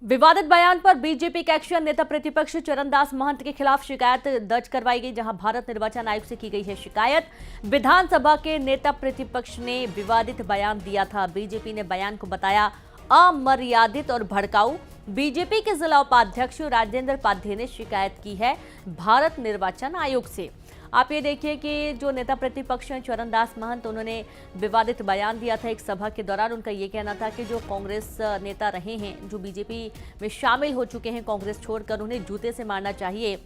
विवादित बयान पर बीजेपी के एक्शन। नेता प्रतिपक्ष चरणदास महंत के खिलाफ शिकायत दर्ज करवाई गई, जहां भारत निर्वाचन आयोग से की गई है शिकायत। विधानसभा के नेता प्रतिपक्ष ने विवादित बयान दिया था। बीजेपी ने बयान को बताया अमर्यादित और भड़काऊ। बीजेपी के जिला उपाध्यक्ष राजेंद्र पाध्ये ने शिकायत की है भारत निर्वाचन आयोग से। आप ये देखिए कि जो नेता प्रतिपक्ष हैं चरणदास महंत, उन्होंने विवादित बयान दिया था एक सभा के दौरान। उनका ये कहना था कि जो कांग्रेस नेता रहे हैं, जो बीजेपी में शामिल हो चुके हैं कांग्रेस छोड़कर, उन्हें जूते से मारना चाहिए।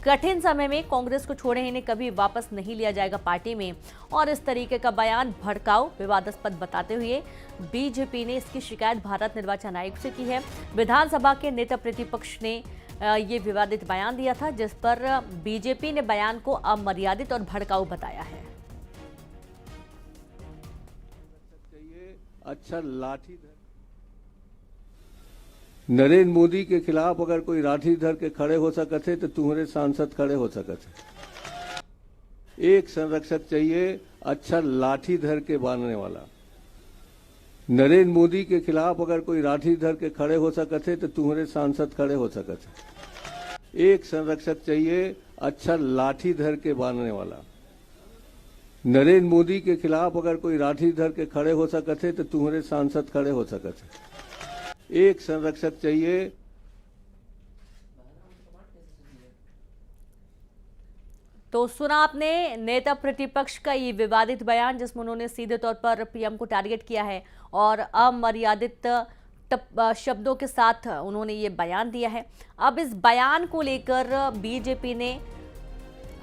कठिन समय में कांग्रेस को छोड़े, इन्हें कभी वापस नहीं लिया जाएगा पार्टी में। और इस तरीके का बयान भड़काऊ, विवादास्पद बताते हुए बीजेपी ने इसकी शिकायत भारत निर्वाचन आयोग से की है। विधानसभा के नेता प्रतिपक्ष ने ये विवादित बयान दिया था, जिस पर बीजेपी ने बयान को अमर्यादित और भड़काऊ बताया है। अच्छा लाठी नरेंद्र मोदी के खिलाफ अगर कोई लाठी धर के खड़े हो सकते तो तुम्हारे सांसद खड़े हो सकते। एक संरक्षक चाहिए अच्छा लाठी धर के बांधने वाला। नरेंद्र मोदी के खिलाफ अगर कोई लाठी धर के खड़े हो सकते तो तुम्हारे सांसद खड़े हो सकते। एक संरक्षक चाहिए अच्छा लाठी धर के बांधने वाला। नरेंद्र मोदी के खिलाफ अगर कोई लाठी धर के खड़े हो सकते तो तुम्हारे सांसद खड़े हो सकते। एक संरक्षक चाहिए। तो सुना आपने नेता प्रतिपक्ष का ये विवादित बयान, जिसमें उन्होंने सीधे तौर पर पीएम को टारगेट किया है और अमर्यादित शब्दों के साथ उन्होंने ये बयान दिया है। अब इस बयान को लेकर बीजेपी ने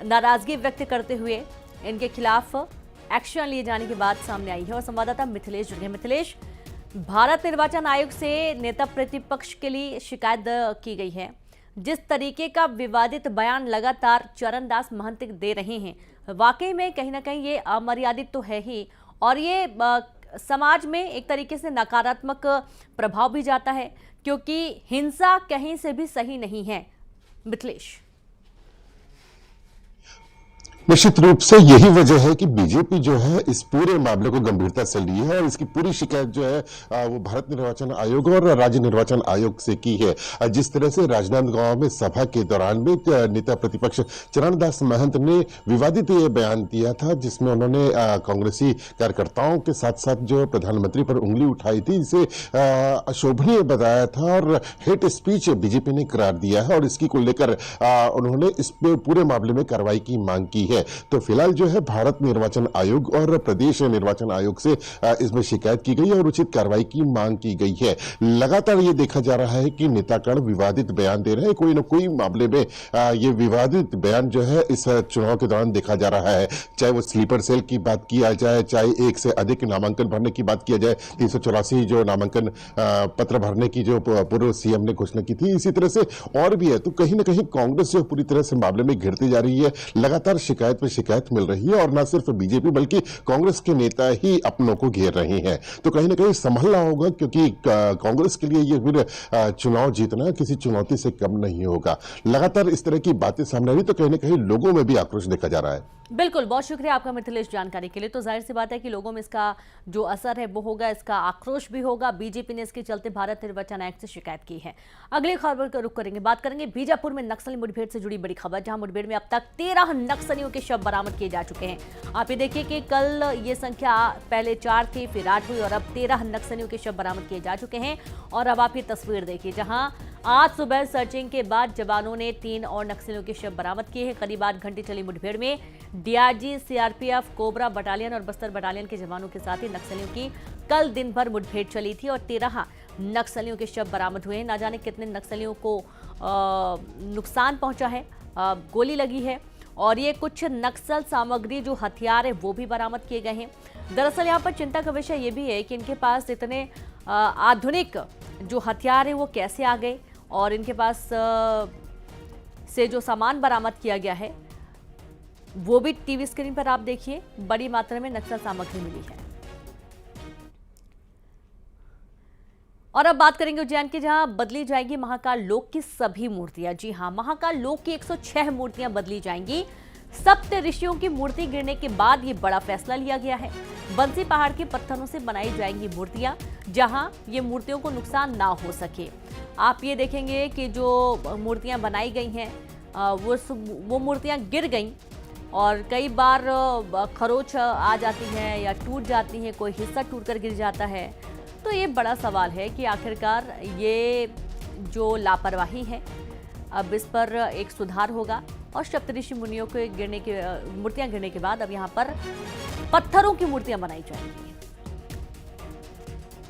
नाराजगी व्यक्त करते हुए इनके खिलाफ एक्शन लिए जाने की बात सामने आई है। और संवाददाता मिथिलेश जुड़ गए। मिथिलेश, भारत निर्वाचन आयोग से नेता प्रतिपक्ष के लिए शिकायत की गई है। जिस तरीके का विवादित बयान लगातार चरणदास महंत दे रहे हैं, वाकई में कहीं ना कहीं ये अमर्यादित तो है ही, और ये समाज में एक तरीके से नकारात्मक प्रभाव भी जाता है, क्योंकि हिंसा कहीं से भी सही नहीं है। मिथिलेश, निश्चित रूप से यही वजह है कि बीजेपी जो है इस पूरे मामले को गंभीरता से ली है और इसकी पूरी शिकायत जो है वो भारत निर्वाचन आयोग और राज्य निर्वाचन आयोग से की है। जिस तरह से राजनांदगांव में सभा के दौरान में नेता प्रतिपक्ष चरणदास महंत ने विवादित ये बयान दिया था, जिसमें उन्होंने कांग्रेसी कार्यकर्ताओं के साथ साथ जो प्रधानमंत्री पर उंगली उठाई थी, इसे अशोभनीय बताया था और हेट स्पीच बीजेपी ने करार दिया है और इसकी को लेकर उन्होंने इस पूरे मामले में कार्रवाई की मांग की है। तो फिलहाल जो है भारत निर्वाचन आयोग और प्रदेश निर्वाचन आयोग से इसमें शिकायत की गई है और उचित कार्रवाई की मांग की गई है। लगातार ये देखा जा रहा है कि नेतागण विवादित बयान दे रहे हैं। कोई न कोई मामले में ये विवादित बयान जो है इस चुनाव के दौरान देखा जा रहा है। चाहे वो स्लीपर सेल की बात किया जाए, चाहे एक से अधिक नामांकन भरने की बात किया जाए, 384 जो नामांकन पत्र भरने की जो पूर्व सीएम ने घोषणा की थी, इसी तरह से और भी है। तो कहीं ना कहीं कांग्रेस जो पूरी तरह से मामले में घिरती जा रही है। लगातार शिकायत पे शिकायत मिल रही है और न सिर्फ बीजेपी बल्कि कांग्रेस के नेता ही अपनों को घेर रहे हैं। तो कहीं ना कहीं संभलना होगा, क्योंकि कांग्रेस के लिए ये फिर चुनाव जीतना किसी चुनौती से कम नहीं होगा। लगातार इस तरह की बातें सामने आ रही, तो कहीं ना कहीं लोगों में भी आक्रोश देखा जा रहा है। बिल्कुल, बहुत शुक्रिया आपका मिथिलेश जानकारी के लिए। तो जाहिर सी बात है कि लोगों में इसका जो असर है वो होगा, इसका आक्रोश भी होगा। बीजेपी ने इसके चलते भारत निर्वाचन आयोग से शिकायत की है। अगली खबर का रुख करेंगे। बात करेंगे बीजापुर में नक्सली मुठभेड़ से जुड़ी बड़ी खबर, जहां मुठभेड़ में अब तक 13 नक्सलियों के शव बरामद किए जा चुके हैं। आप ये देखिए कि कल ये संख्या पहले 4 थी, फिर 8 हुई और अब 13 नक्सलियों के शव बरामद किए जा चुके हैं। और अब आप ये तस्वीर देखिए, जहां आज सुबह सर्चिंग के बाद जवानों ने 3 और नक्सलियों के शव बरामद किए हैं। करीब 8 घंटे चली मुठभेड़ में डीआरजी, सीआरपीएफ, कोबरा बटालियन और बस्तर बटालियन के जवानों के साथ ही नक्सलियों की कल दिन भर मुठभेड़ चली थी और 13 नक्सलियों के शव बरामद हुए हैं। ना जाने कितने नक्सलियों को नुकसान पहुंचा है, गोली लगी है, और ये कुछ नक्सल सामग्री जो हथियार है वो भी बरामद किए गए हैं। दरअसल यहाँ पर चिंता का विषय ये भी है कि इनके पास इतने आधुनिक जो हथियार है वो कैसे आ गए, और इनके पास से जो सामान बरामद किया गया है वो भी टीवी स्क्रीन पर आप देखिए, बड़ी मात्रा में नक्सल सामग्री मिली है। और अब बात करेंगे उज्जैन की, जहां बदली जाएगी महाकाल लोक की सभी मूर्तियां। जी हां, महाकाल लोक की 106 मूर्तियां बदली जाएंगी। सप्त ऋषियों की मूर्ति गिरने के बाद ये बड़ा फैसला लिया गया है। बंसी पहाड़ के पत्थरों से बनाई जाएंगी मूर्तियां, जहां ये मूर्तियों को नुकसान ना हो सके। आप ये देखेंगे कि जो मूर्तियां बनाई गई हैं वो मूर्तियां गिर गई और कई बार खरोच आ जाती है या टूट जाती है, कोई हिस्सा टूटकर गिर जाता है। तो ये बड़ा सवाल है कि आखिरकार ये जो लापरवाही है, अब इस पर एक सुधार होगा और सप्तऋषि मुनियों के मूर्तियां गिरने के बाद अब यहाँ पर पत्थरों की मूर्तियां बनाई जाएंगी।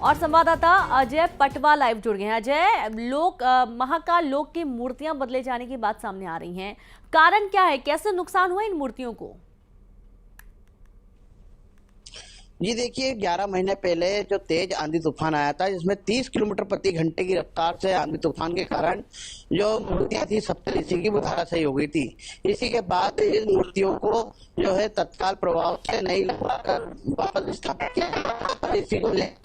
और संवाददाता अजय पटवा लाइव जुड़ गए हैं। अजय, महाकाल लोक की मूर्तियां बदले जाने की बात सामने आ रही हैं, कारण क्या है, कैसे नुकसान हुआ इन मूर्तियों को? जी देखिए, 11 महीने पहले जो तेज आंधी तूफान आया था, जिसमें 30 किलोमीटर प्रति घंटे की रफ्तार से आंधी तूफान के कारण जो मूर्तियां थी सप्तऋषि की, वो धराशायी हो गई थी। इसी के बाद इन मूर्तियों को जो है तत्काल प्रभाव से नहीं लगवाकर वापस स्थापित किया गया। इसी को लाइफ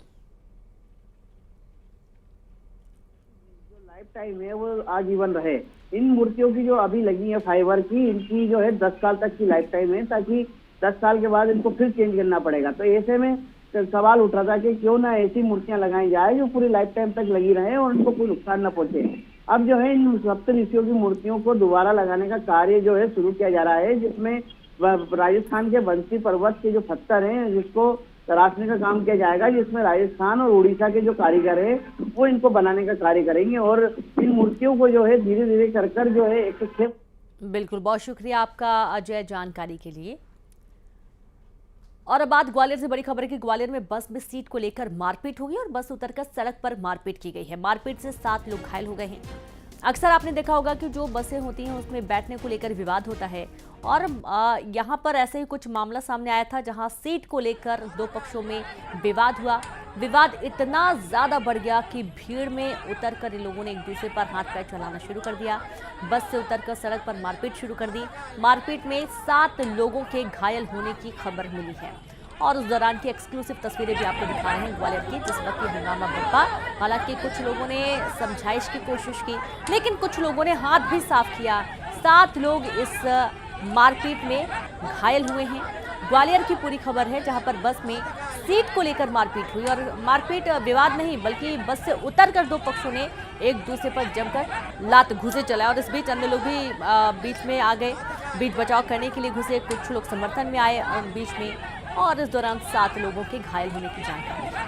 टाइम है वो आजीवन रहे। इन मूर्तियों की जो अभी लगी है फाइबर की, इनकी जो है 10 साल तक की लाइफ टाइम है, ताकि 10 साल के बाद इनको फिर चेंज करना पड़ेगा। तो ऐसे में सवाल उठ रहा था कि क्यों ना ऐसी मूर्तियां लगाई जाए जो पूरी लाइफ टाइम तक लगी रहे और उनको कोई नुकसान न पहुंचे। अब जो है इन सप्तऋषियों की मूर्तियों को दोबारा लगाने का कार्य जो है शुरू किया जा रहा है, जिसमें राजस्थान के बंसी पर्वत के जो पत्थर हैं जिसको तराशने का काम किया जाएगा, जिसमें राजस्थान और उड़ीसा के जो कारीगर हैं वो इनको बनाने का कार्य करेंगे और इन मूर्तियों को जो है धीरे धीरे कर जो है 106। बिल्कुल, बहुत शुक्रिया आपका अजय जानकारी के लिए। और अब बात ग्वालियर से बड़ी खबर है कि ग्वालियर में बस में सीट को लेकर मारपीट हुई और बस उतरकर सड़क पर मारपीट की गई है। मारपीट से 7 लोग घायल हो गए हैं। अक्सर आपने देखा होगा कि जो बसें होती हैं उसमें बैठने को लेकर विवाद होता है और यहाँ पर ऐसे ही कुछ मामला सामने आया था, जहाँ सीट को लेकर 2 पक्षों में विवाद हुआ। विवाद इतना ज्यादा बढ़ गया कि भीड़ में उतरकर इन लोगों ने एक दूसरे पर हाथ पैर चलाना शुरू कर दिया। बस से उतरकर सड़क पर मारपीट शुरू कर दी। मारपीट में 7 लोगों के घायल होने की खबर मिली है और उस दौरान की एक्सक्लूसिव तस्वीरें भी आपको दिखा रहे हैं ग्वालियर की, जिस वक्त ये हंगामा बरपा। हालांकि कुछ लोगों ने समझाइश की कोशिश की, लेकिन कुछ लोगों ने हाथ भी साफ किया। 7 लोग इस मारपीट में घायल हुए हैं। ग्वालियर की पूरी खबर है, जहां पर बस में सीट को लेकर मारपीट हुई और मारपीट विवाद नहीं बल्कि बस से उतरकर 2 पक्षों ने एक दूसरे पर जमकर लात घुसे चलाया और इस बीच अन्य लोग भी बीच में आ गए, बीच बचाव करने के लिए घुसे। कुछ लोग समर्थन में आए और बीच में, और इस दौरान 7 लोगों के घायल होने की जानकारी है।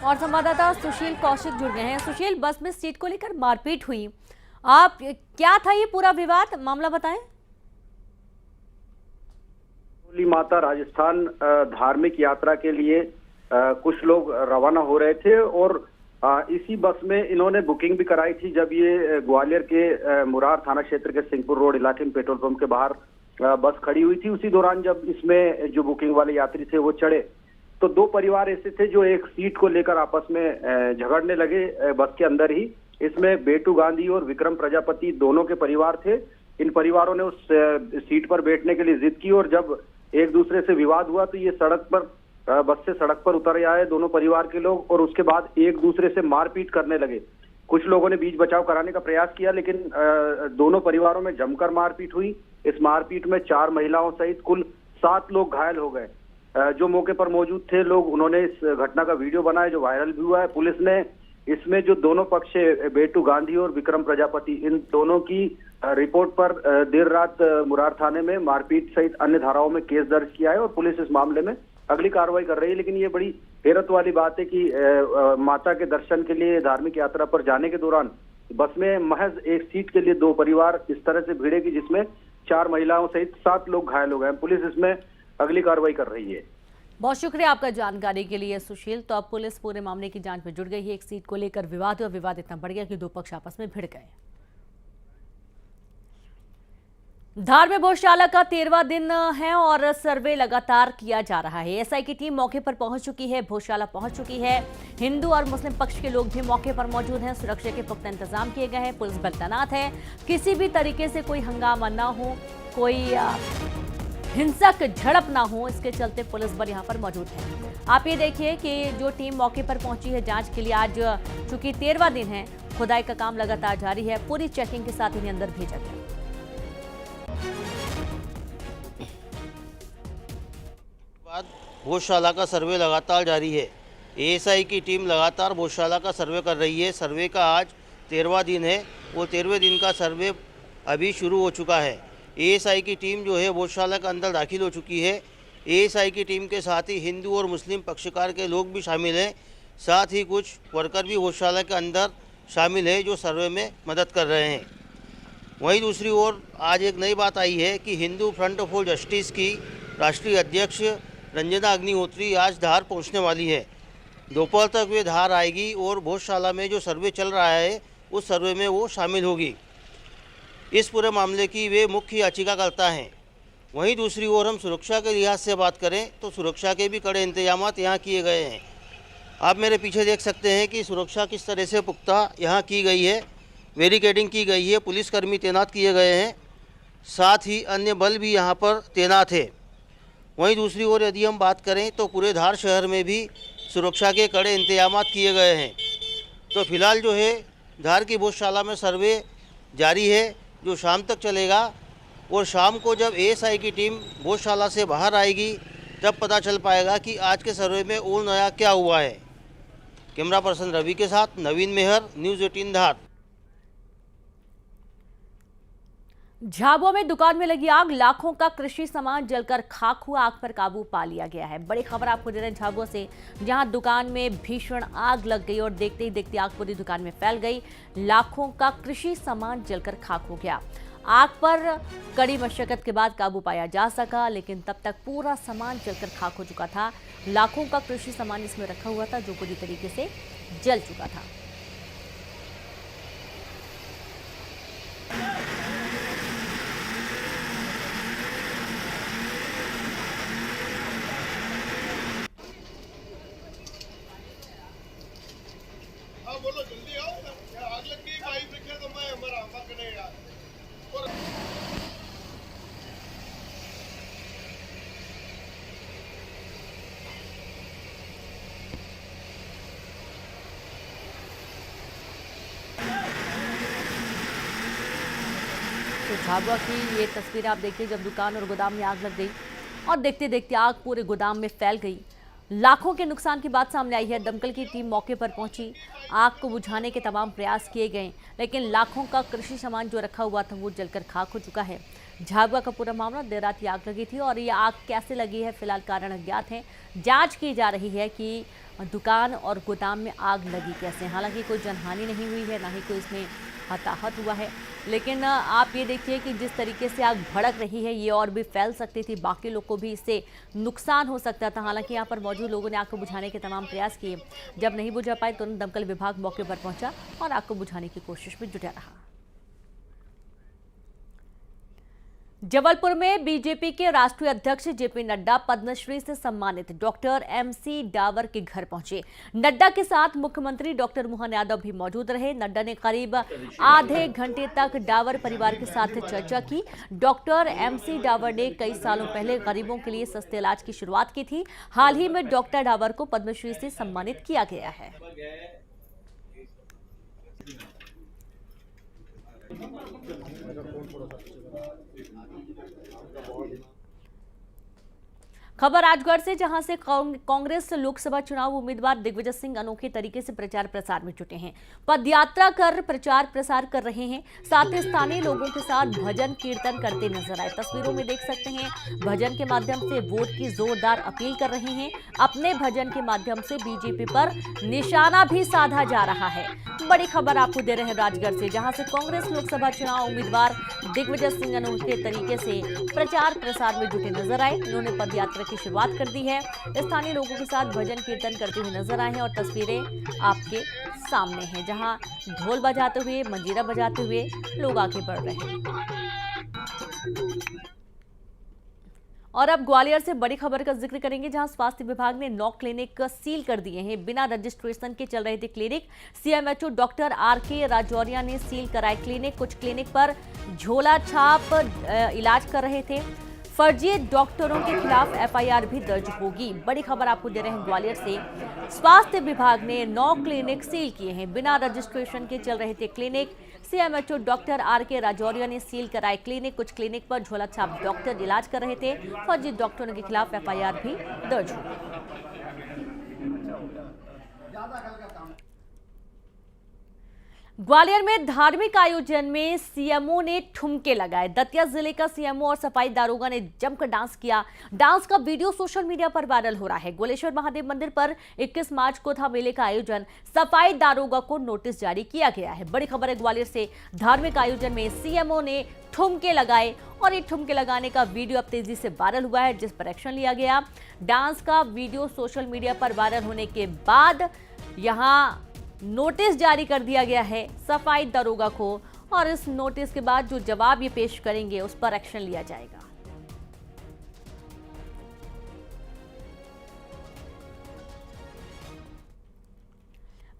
और संवाददाता सुशील कौशिक जुड़ गए हैं। सुशील, बस में सीट को लेकर मारपीट हुई, आप क्या था ये पूरा विवाद, मामला बताएं। होली माता राजस्थान धार्मिक यात्रा के लिए कुछ लोग रवाना हो रहे थे और इसी बस में इन्होंने बुकिंग भी कराई थी। जब ये ग्वालियर के मुरार थाना क्षेत्र के सिंहपुर रोड इलाके में पेट्रोल पंप के बाहर बस खड़ी हुई थी, उसी दौरान जब इसमें जो बुकिंग वाले यात्री थे वो चढ़े तो 2 परिवार ऐसे थे जो एक सीट को लेकर आपस में झगड़ने लगे बस के अंदर ही। इसमें बेटू गांधी और विक्रम प्रजापति दोनों के परिवार थे। इन परिवारों ने उस सीट पर बैठने के लिए जिद की और जब एक दूसरे से विवाद हुआ तो ये सड़क पर बस से सड़क पर उतर आए दोनों परिवार के लोग और उसके बाद एक दूसरे से मारपीट करने लगे। कुछ लोगों ने बीच बचाव कराने का प्रयास किया, लेकिन दोनों परिवारों में जमकर मारपीट हुई। इस मारपीट में 4 महिलाओं सहित कुल 7 लोग घायल हो गए। जो मौके पर मौजूद थे लोग, उन्होंने इस घटना का वीडियो बनाया जो वायरल भी हुआ है। पुलिस ने इसमें जो दोनों पक्ष बेटू गांधी और विक्रम प्रजापति, इन दोनों की रिपोर्ट पर देर रात मुरार थाने में मारपीट सहित अन्य धाराओं में केस दर्ज किया है और पुलिस इस मामले में अगली कार्रवाई कर रही है। लेकिन ये बड़ी हैरत वाली बात है कि माता के दर्शन के लिए धार्मिक यात्रा पर जाने के दौरान बस में महज एक सीट के लिए 2 परिवार इस तरह से भिड़े कि जिसमें 4 महिलाओं सहित 7 लोग घायल हो गए। पुलिस इसमें अगली कार्रवाई कर रही है। बहुत शुक्रिया आपका जानकारी के लिए सुशील। तो अब पुलिस पूरे मामले की जांच में जुट गई है। एक सीट को लेकर विवाद और विवाद इतना बढ़ गया कि 2 पक्ष आपस में भिड़ गए। धार में भोजशाला का 13वां दिन है और सर्वे लगातार किया जा रहा है। एसआई की टीम मौके पर पहुंच चुकी है, भोजशाला पहुंच चुकी है। हिंदू और मुस्लिम पक्ष के लोग भी मौके पर मौजूद हैं। सुरक्षा के पुख्ता इंतजाम किए गए हैं, पुलिस बल तैनात है। किसी भी तरीके से कोई हंगामा ना हो, कोई हिंसक झड़प ना हो, इसके चलते पुलिस बल यहाँ पर मौजूद है। आप ये देखिए कि जो टीम मौके पर पहुंची है जांच के लिए, आज चूंकि 13वां दिन है, खुदाई का काम लगातार जारी है। पूरी चेकिंग के साथ इन्हें अंदर भेजा गया। भोजशाला का सर्वे लगातार जारी है। एएसआई की टीम लगातार भोजशाला का सर्वे कर रही है। सर्वे का आज 13वां दिन है। वो 13वें दिन का सर्वे अभी शुरू हो चुका है। एएसआई की टीम जो है भोजशाला के अंदर दाखिल हो चुकी है। एएसआई की टीम के साथ ही हिंदू और मुस्लिम पक्षकार के लोग भी शामिल हैं। साथ ही कुछ वर्कर भी भोजशाला के अंदर शामिल है जो सर्वे में मदद कर रहे हैं। वहीं दूसरी ओर आज एक नई बात आई है कि हिंदू फ्रंट फॉर जस्टिस की राष्ट्रीय अध्यक्ष रंजना अग्निहोत्री आज धार पहुंचने वाली है। दोपहर तक वे धार आएगी और भोजशाला में जो सर्वे चल रहा है उस सर्वे में वो शामिल होगी। इस पूरे मामले की वे मुख्य याचिकाकर्ता हैं। वहीं दूसरी ओर हम सुरक्षा के लिहाज से बात करें तो सुरक्षा के भी कड़े इंतजाम यहाँ किए गए हैं। आप मेरे पीछे देख सकते हैं कि सुरक्षा किस तरह से पुख्ता यहाँ की गई है। बैरिकेडिंग की गई है, पुलिसकर्मी तैनात किए गए हैं, साथ ही अन्य बल भी यहाँ पर तैनात है। वहीं दूसरी ओर यदि हम बात करें तो पूरे धार शहर में भी सुरक्षा के कड़े इंतजाम किए गए हैं। तो फिलहाल जो है धार की भोजशाला में सर्वे जारी है जो शाम तक चलेगा और शाम को जब एएसआई की टीम भोजशाला से बाहर आएगी तब पता चल पाएगा कि आज के सर्वे में और नया क्या हुआ है। कैमरा पर्सन रवि के साथ नवीन मेहर, न्यूज़ 18 धार। झाबुआ में दुकान में लगी आग, लाखों का कृषि सामान जलकर खाक हुआ। आग पर काबू पा लिया गया है। बड़ी खबर आपको दे रहे हैं झाबुआ से, जहां दुकान में भीषण आग लग गई और देखते ही देखते आग पूरी दुकान में फैल गई। लाखों का कृषि सामान जलकर खाक हो गया। आग पर कड़ी मशक्कत के बाद काबू पाया जा सका, लेकिन तब तक पूरा सामान जलकर खाक हो चुका था। लाखों का कृषि सामान इसमें रखा हुआ था जो पूरी तरीके से जल चुका था। बोलो जल्दी आओ, आग लग गई, पाइप रखे तो मैं हमारा पकड़े यार। तो झाबुआ की ये तस्वीर आप देखिए, जब दुकान और गोदाम में आग लग गई और देखते देखते आग पूरे गोदाम में फैल गई। लाखों के नुकसान की बात सामने आई है। दमकल की टीम मौके पर पहुंची, आग को बुझाने के तमाम प्रयास किए गए, लेकिन लाखों का कृषि सामान जो रखा हुआ था वो जलकर खाक हो चुका है। झाबुआ का पूरा मामला, देर रात आग लगी थी और ये आग कैसे लगी है फिलहाल कारण अज्ञात है। जांच की जा रही है कि दुकान और गोदाम में आग लगी कैसे। हालांकि कोई जनहानि नहीं हुई है, ना ही कोई इसमें हताहत हुआ है, लेकिन आप ये देखिए कि जिस तरीके से आग भड़क रही है ये और भी फैल सकती थी, बाकी लोग को भी इससे नुकसान हो सकता था। हालांकि यहाँ पर मौजूद लोगों ने आग को बुझाने के तमाम प्रयास किए। जब नहीं बुझा पाए तुरंत दमकल विभाग मौके पर पहुंचा और आग को बुझाने की कोशिश में जुटा रहा। जबलपुर में बीजेपी के राष्ट्रीय अध्यक्ष जेपी नड्डा पद्मश्री से सम्मानित डॉक्टर एमसी डावर के घर पहुंचे। नड्डा के साथ मुख्यमंत्री डॉक्टर मोहन यादव भी मौजूद रहे। नड्डा ने करीब आधे घंटे तक डावर परिवार के साथ चर्चा की। डॉक्टर एमसी डावर ने कई सालों पहले गरीबों के लिए सस्ते इलाज की शुरुआत की थी। हाल ही में डॉक्टर डावर को पद्मश्री से सम्मानित किया गया है। खबर राजगढ़ से, जहां से कांग्रेस लोकसभा चुनाव उम्मीदवार दिग्विजय सिंह अनोखे तरीके से प्रचार प्रसार में जुटे हैं। पदयात्रा कर प्रचार प्रसार कर रहे हैं, साथ ही स्थानीय लोगों के साथ भजन कीर्तन करते नजर आए। तस्वीरों में देख सकते हैं, भजन के माध्यम से वोट की जोरदार अपील कर रहे हैं। अपने भजन के माध्यम से बीजेपी पर निशाना भी साधा जा रहा है। बड़ी खबर आपको दे रहे हैं राजगढ़ से, जहां से कांग्रेस लोकसभा चुनाव उम्मीदवार दिग्विजय सिंह अनोखे तरीके से प्रचार प्रसार में जुटे नजर आए। उन्होंने पदयात्रा की शुरुआत कर दी है। स्थानीय लोगों के साथ भजन कीर्तन करते हुए नजर आए हैं और तस्वीरें आपके सामने हैं, जहां ढोल बजाते हुए, मंजीरा बजाते हुए लोग आगे बढ़ रहे हैं। और अब ग्वालियर से बड़ी खबर का जिक्र करेंगे, जहां स्वास्थ्य विभाग ने 9 क्लिनिक सील कर दिए हैं। बिना रजिस्ट्रेशन के चल रहे थे clinic. CMHO doctor RK Rajoria ने सील कराए क्लिनिक। कुछ क्लिनिक पर झोला छाप इलाज कर रहे थे। फर्जी डॉक्टरों के खिलाफ एफआईआर भी दर्ज होगी। बड़ी खबर आपको दे रहे हैं ग्वालियर से। स्वास्थ्य विभाग ने 9 क्लिनिक सील किए हैं। बिना रजिस्ट्रेशन के चल रहे थे clinic. CMHO doctor RK Rajoria ने सील कराए क्लिनिक। कुछ क्लिनिक पर झोला छाप डॉक्टर इलाज कर रहे थे। फर्जी डॉक्टरों के खिलाफ एफआईआर भी दर्ज होगी। ग्वालियर में धार्मिक आयोजन में सीएमओ ने ठुमके लगाए। दतिया जिले का सीएमओ और सफाई दारोगा ने जमकर डांस किया। डांस का वीडियो सोशल मीडिया पर वायरल हो रहा है। गोलेश्वर महादेव मंदिर पर 21 मार्च को था मेले का आयोजन। सफाई दारोगा को नोटिस जारी किया गया है। बड़ी खबर है ग्वालियर से। धार्मिक आयोजन में सीएमओ ने ठुमके लगाए और ये ठुमके लगाने का वीडियो अब तेजी से वायरल हुआ है, जिस पर एक्शन लिया गया। डांस का वीडियो सोशल मीडिया पर वायरल होने के बाद यहाँ नोटिस जारी कर दिया गया है सफाई दारोगा को, और इस नोटिस के बाद जो जवाब ये पेश करेंगे उस पर एक्शन लिया जाएगा।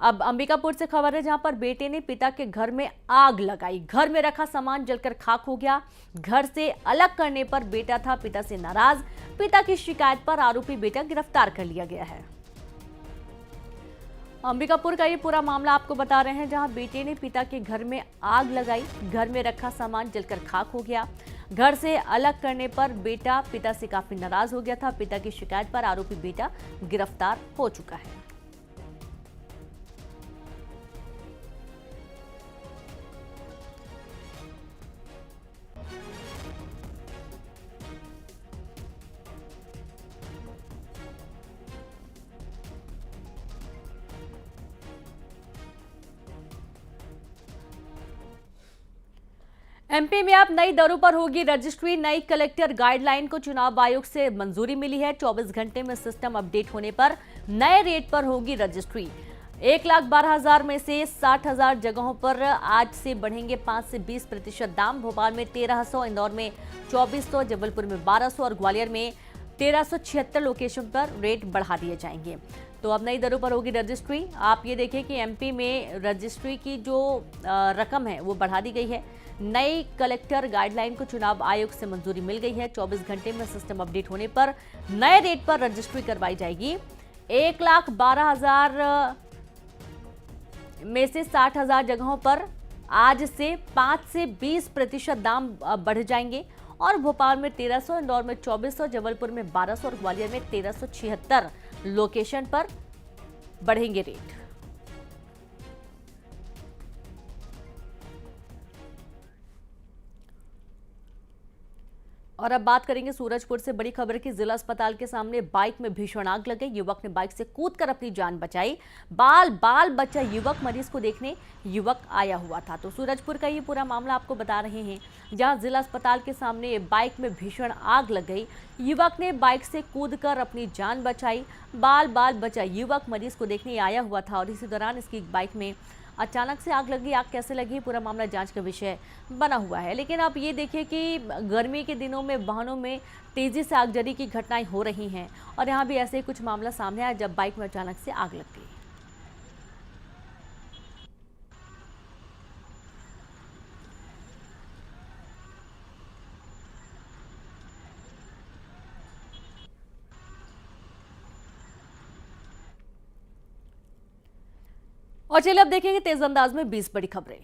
अब अंबिकापुर से खबर है, जहां पर बेटे ने पिता के घर में आग लगाई। घर में रखा सामान जलकर खाक हो गया। घर से अलग करने पर बेटा था पिता से नाराज। पिता की शिकायत पर आरोपी बेटा गिरफ्तार कर लिया गया है। अंबिकापुर का ये पूरा मामला आपको बता रहे हैं, जहां बेटे ने पिता के घर में आग लगाई। घर में रखा सामान जलकर खाक हो गया। घर से अलग करने पर बेटा पिता से काफी नाराज हो गया था। पिता की शिकायत पर आरोपी बेटा गिरफ्तार हो चुका है। एमपी में अब नई दरों पर होगी रजिस्ट्री। नई कलेक्टर गाइडलाइन को चुनाव आयोग से मंजूरी मिली है। 24 घंटे में सिस्टम अपडेट होने पर नए रेट पर होगी रजिस्ट्री। 1,12,000 में से 60,000 जगहों पर आज से बढ़ेंगे 5 से 20% दाम। भोपाल में 1300, इंदौर में 2400, जबलपुर में 1200 और ग्वालियर में 1376 लोकेशन पर रेट बढ़ा दिए जाएंगे। तो अब नई दरों पर होगी रजिस्ट्री। आप ये देखिए कि एमपी में रजिस्ट्री की जो रकम है वो बढ़ा दी गई है। नई कलेक्टर गाइडलाइन को चुनाव आयोग से मंजूरी मिल गई है। 24 घंटे में सिस्टम अपडेट होने पर नए रेट पर रजिस्ट्री करवाई जाएगी। 1,12,000 में से 60,000 जगहों पर आज से 5 से 20% दाम बढ़ जाएंगे। और भोपाल में 1300, इंदौर में 2400, जबलपुर में 1200 और ग्वालियर में 1376 लोकेशन पर बढ़ेंगे रेट। और अब बात करेंगे सूरजपुर से। बड़ी खबर की जिला अस्पताल के सामने बाइक में भीषण आग लग गई। युवक ने बाइक से कूदकर अपनी जान बचाई। बाल बच्चा युवक मरीज को देखने युवक आया हुआ था। तो सूरजपुर का ये पूरा मामला आपको बता रहे हैं, जहां जिला अस्पताल के सामने बाइक में भीषण आग लग गई। युवक ने बाइक से कूदकर अपनी जान बचाई। बाल बच्चा युवक मरीज को देखने आया हुआ था और इसी दौरान इसकी बाइक में अचानक से आग लगी। आग कैसे लगी, पूरा मामला जांच का विषय बना हुआ है। लेकिन आप ये देखिए कि गर्मी के दिनों में वाहनों में तेजी से आगजनी की घटनाएं हो रही हैं और यहाँ भी ऐसे ही कुछ मामला सामने आया जब बाइक में अचानक से आग लग गई। और चलिए अब देखेंगे तेज अंदाज में 20 बड़ी खबरें।